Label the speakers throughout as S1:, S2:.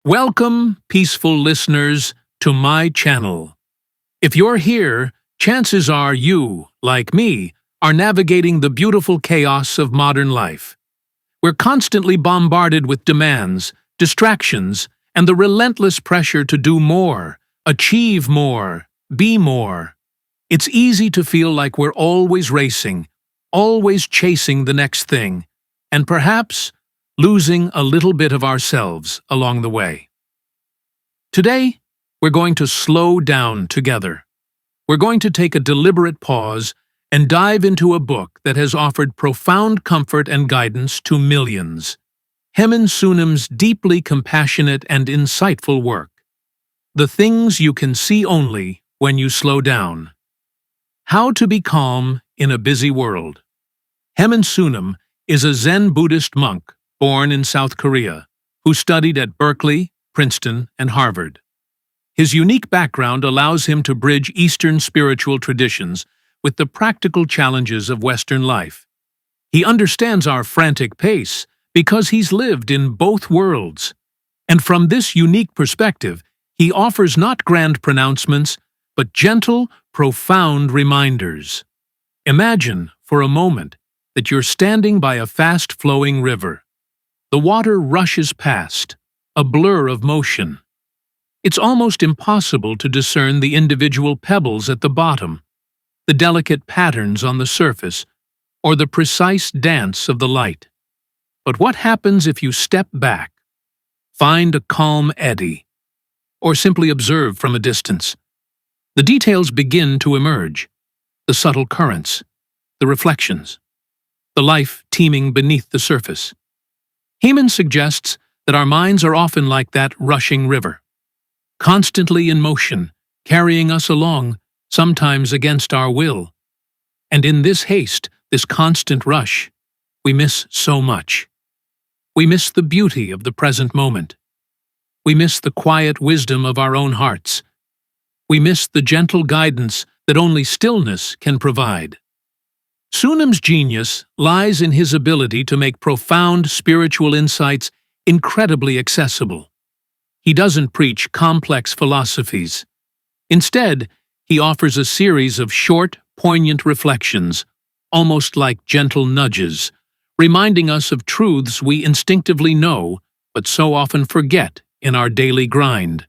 S1: Welcome, peaceful listeners, to my channel. If you're here, chances are you, like me, are navigating the beautiful chaos of modern life. We're constantly bombarded with demands, distractions, and the relentless pressure to do more, achieve more, be more. It's easy to feel like we're always racing, always chasing the next thing, and perhaps losing a little bit of ourselves along the way. Today, we're going to slow down together. We're going to take a deliberate pause and dive into a book that has offered profound comfort and guidance to millions. Haemin Sunim's deeply compassionate and insightful work, The Things You Can See Only When You Slow Down. How to Be Calm in a Busy World. Haemin Sunim is a Zen Buddhist monk born in South Korea, who studied at Berkeley, Princeton, and Harvard. His unique background allows him to bridge Eastern spiritual traditions with the practical challenges of Western life. He understands our frantic pace because he's lived in both worlds. And from this unique perspective, he offers not grand pronouncements, but gentle, profound reminders. Imagine, for a moment, that you're standing by a fast-flowing river. The water rushes past, a blur of motion. It's almost impossible to discern the individual pebbles at the bottom, the delicate patterns on the surface, or the precise dance of the light. But what happens if you step back, find a calm eddy, or simply observe from a distance? The details begin to emerge, the subtle currents, the reflections, the life teeming beneath the surface. Haemin suggests that our minds are often like that rushing river, constantly in motion, carrying us along, sometimes against our will. And in this haste, this constant rush, we miss so much. We miss the beauty of the present moment. We miss the quiet wisdom of our own hearts. We miss the gentle guidance that only stillness can provide. Sunim's genius lies in his ability to make profound spiritual insights incredibly accessible. He doesn't preach complex philosophies. Instead, he offers a series of short, poignant reflections, almost like gentle nudges, reminding us of truths we instinctively know but so often forget in our daily grind.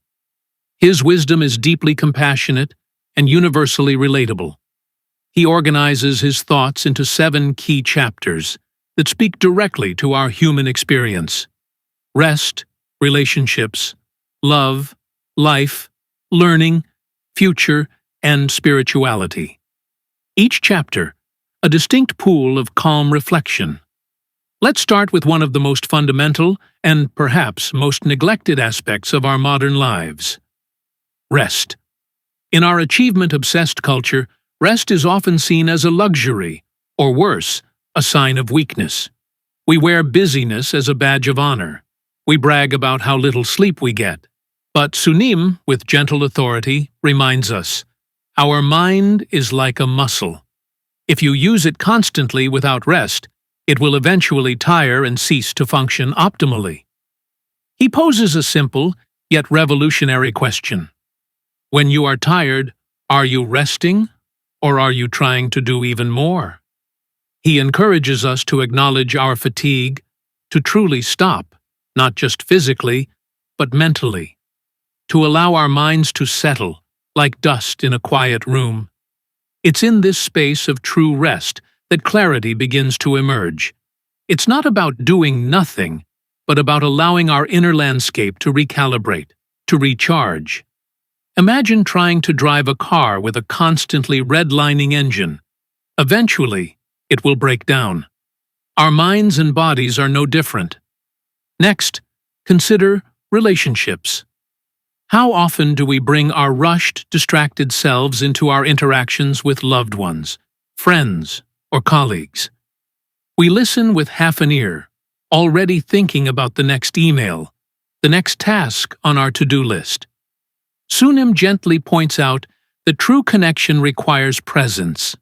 S1: His wisdom is deeply compassionate and universally relatable. He organizes his thoughts into 7 key chapters that speak directly to our human experience: rest, relationships, love, life, learning, future, and spirituality. Each chapter, a distinct pool of calm reflection. Let's start with one of the most fundamental and perhaps most neglected aspects of our modern lives: rest. In our achievement-obsessed culture, rest is often seen as a luxury, or worse, a sign of weakness. We wear busyness as a badge of honor. We brag about how little sleep we get. But Sunim, with gentle authority, reminds us, our mind is like a muscle. If you use it constantly without rest, it will eventually tire and cease to function optimally. He poses a simple, yet revolutionary question. When you are tired, are you resting, or are you trying to do even more? He encourages us to acknowledge our fatigue, to truly stop, not just physically, but mentally, to allow our minds to settle, like dust in a quiet room. It's in this space of true rest that clarity begins to emerge. It's not about doing nothing, but about allowing our inner landscape to recalibrate, to recharge. Imagine trying to drive a car with a constantly redlining engine. Eventually, it will break down. Our minds and bodies are no different. Next, consider relationships. How often do we bring our rushed, distracted selves into our interactions with loved ones, friends, or colleagues? We listen with half an ear, already thinking about the next email, the next task on our to-do list. Sunim gently points out that true connection requires presence.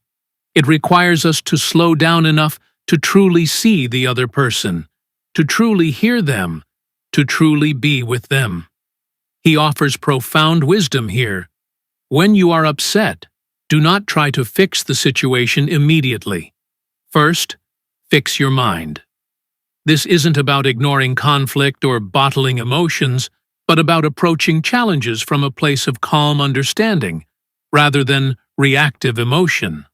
S1: It requires us to slow down enough to truly see the other person, to truly hear them, to truly be with them. He offers profound wisdom here. When you are upset, do not try to fix the situation immediately. First, fix your mind. This isn't about ignoring conflict or bottling emotions, but about approaching challenges from a place of calm understanding, rather than reactive emotion.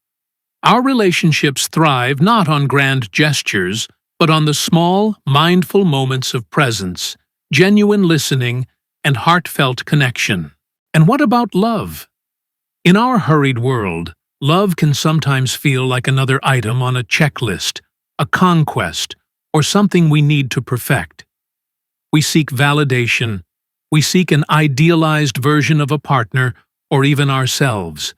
S1: Our relationships thrive not on grand gestures, but on the small, mindful moments of presence, genuine listening, and heartfelt connection. And what about love? In our hurried world, love can sometimes feel like another item on a checklist, a conquest, or something we need to perfect. We seek validation. We seek an idealized version of a partner or even ourselves.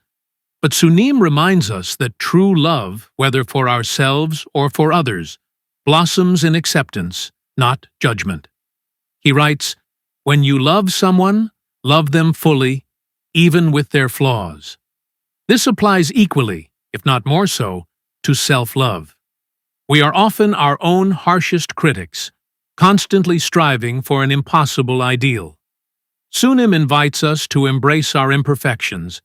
S1: But Sunim reminds us that true love, whether for ourselves or for others, blossoms in acceptance, not judgment. He writes, "When you love someone, love them fully, even with their flaws." This applies equally, if not more so, to self-love. We are often our own harshest critics, constantly striving for an impossible ideal. Sunim invites us to embrace our imperfections,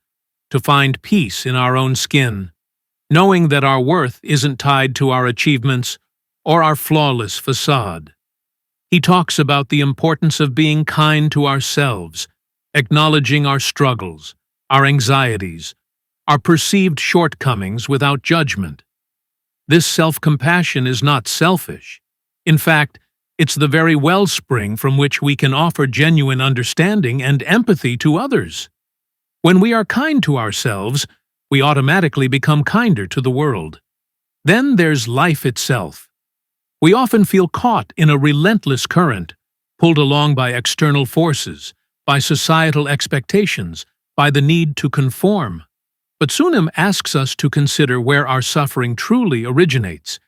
S1: to find peace in our own skin, knowing that our worth isn't tied to our achievements or our flawless facade. He talks about the importance of being kind to ourselves, acknowledging our struggles, our anxieties, our perceived shortcomings without judgment. This self-compassion is not selfish. In fact, it's the very wellspring from which we can offer genuine understanding and empathy to others. When we are kind to ourselves, we automatically become kinder to the world. Then there's life itself. We often feel caught in a relentless current, pulled along by external forces, by societal expectations, by the need to conform. But Sunim asks us to consider where our suffering truly originates.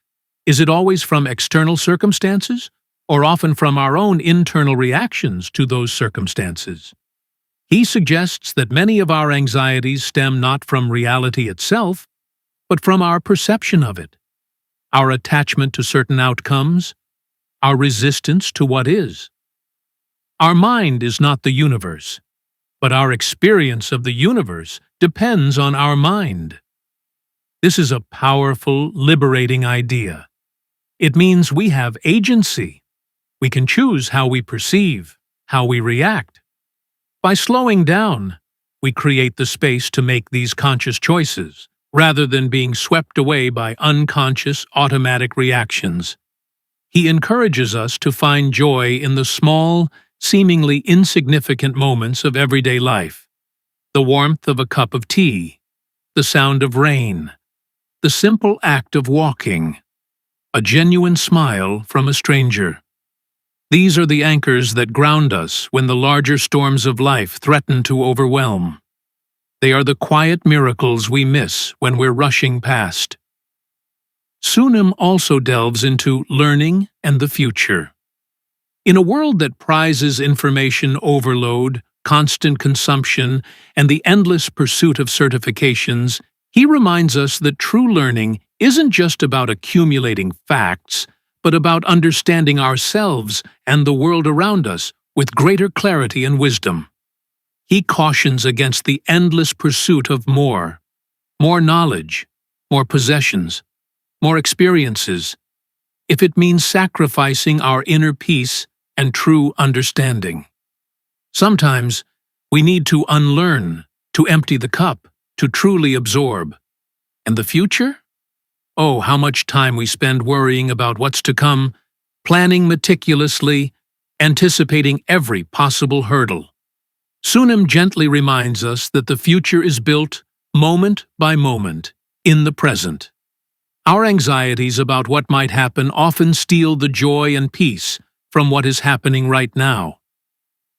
S1: Is it always from external circumstances, or often from our own internal reactions to those circumstances? He suggests that many of our anxieties stem not from reality itself, but from our perception of it, our attachment to certain outcomes, our resistance to what is. Our mind is not the universe, but our experience of the universe depends on our mind. This is a powerful, liberating idea. It means we have agency. We can choose how we perceive, how we react. By slowing down, we create the space to make these conscious choices, rather than being swept away by unconscious, automatic reactions. He encourages us to find joy in the small, seemingly insignificant moments of everyday life. The warmth of a cup of tea, the sound of rain, the simple act of walking, a genuine smile from a stranger. These are the anchors that ground us when the larger storms of life threaten to overwhelm. They are the quiet miracles we miss when we're rushing past. Sunim also delves into learning and the future. In a world that prizes information overload, constant consumption, and the endless pursuit of certifications, he reminds us that true learning isn't just about accumulating facts, but about understanding ourselves and the world around us with greater clarity and wisdom. He cautions against the endless pursuit of more knowledge, more possessions, more experiences, if it means sacrificing our inner peace and true understanding. Sometimes we need to unlearn, to empty the cup, to truly absorb. And the future? Oh, how much time we spend worrying about what's to come, planning meticulously, anticipating every possible hurdle. Sunim gently reminds us that the future is built moment by moment, in the present. Our anxieties about what might happen often steal the joy and peace from what is happening right now.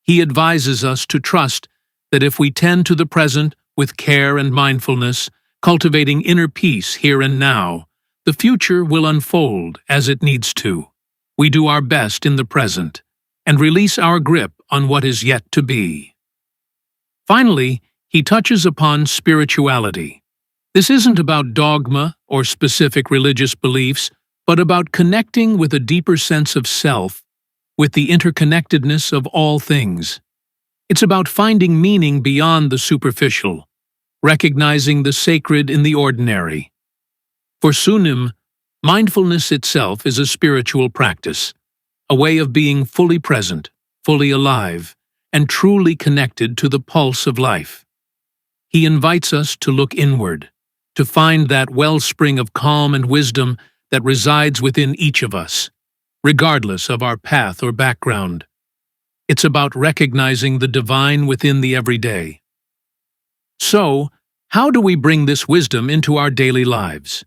S1: He advises us to trust that if we tend to the present with care and mindfulness, cultivating inner peace here and now, the future will unfold as it needs to. We do our best in the present and release our grip on what is yet to be. Finally, he touches upon spirituality. This isn't about dogma or specific religious beliefs, but about connecting with a deeper sense of self, with the interconnectedness of all things. It's about finding meaning beyond the superficial, recognizing the sacred in the ordinary. For Sunim, mindfulness itself is a spiritual practice, a way of being fully present, fully alive, and truly connected to the pulse of life. He invites us to look inward, to find that wellspring of calm and wisdom that resides within each of us, regardless of our path or background. It's about recognizing the divine within the everyday. So, how do we bring this wisdom into our daily lives?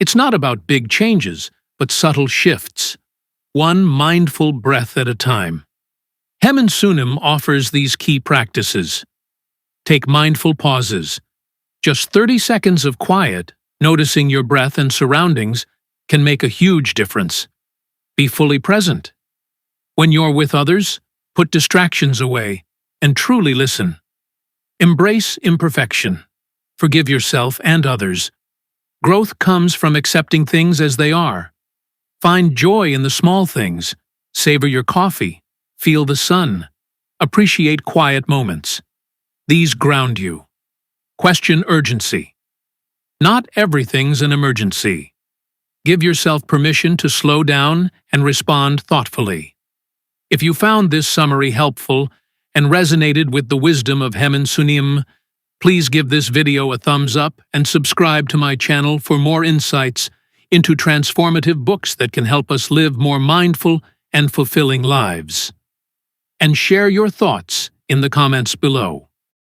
S1: It's not about big changes, but subtle shifts, one mindful breath at a time. Haemin Sunim offers these key practices. Take mindful pauses. Just 30 seconds of quiet, noticing your breath and surroundings, can make a huge difference. Be fully present. When you're with others, put distractions away and truly listen. Embrace imperfection. Forgive yourself and others. Growth comes from accepting things as they are. Find joy in the small things. Savor your coffee. Feel the sun. Appreciate quiet moments. These ground you. Question urgency. Not everything's an emergency. Give yourself permission to slow down and respond thoughtfully. If you found this summary helpful and resonated with the wisdom of Haemin Sunim, please give this video a thumbs up and subscribe to my channel for more insights into transformative books that can help us live more mindful and fulfilling lives. And share your thoughts in the comments below.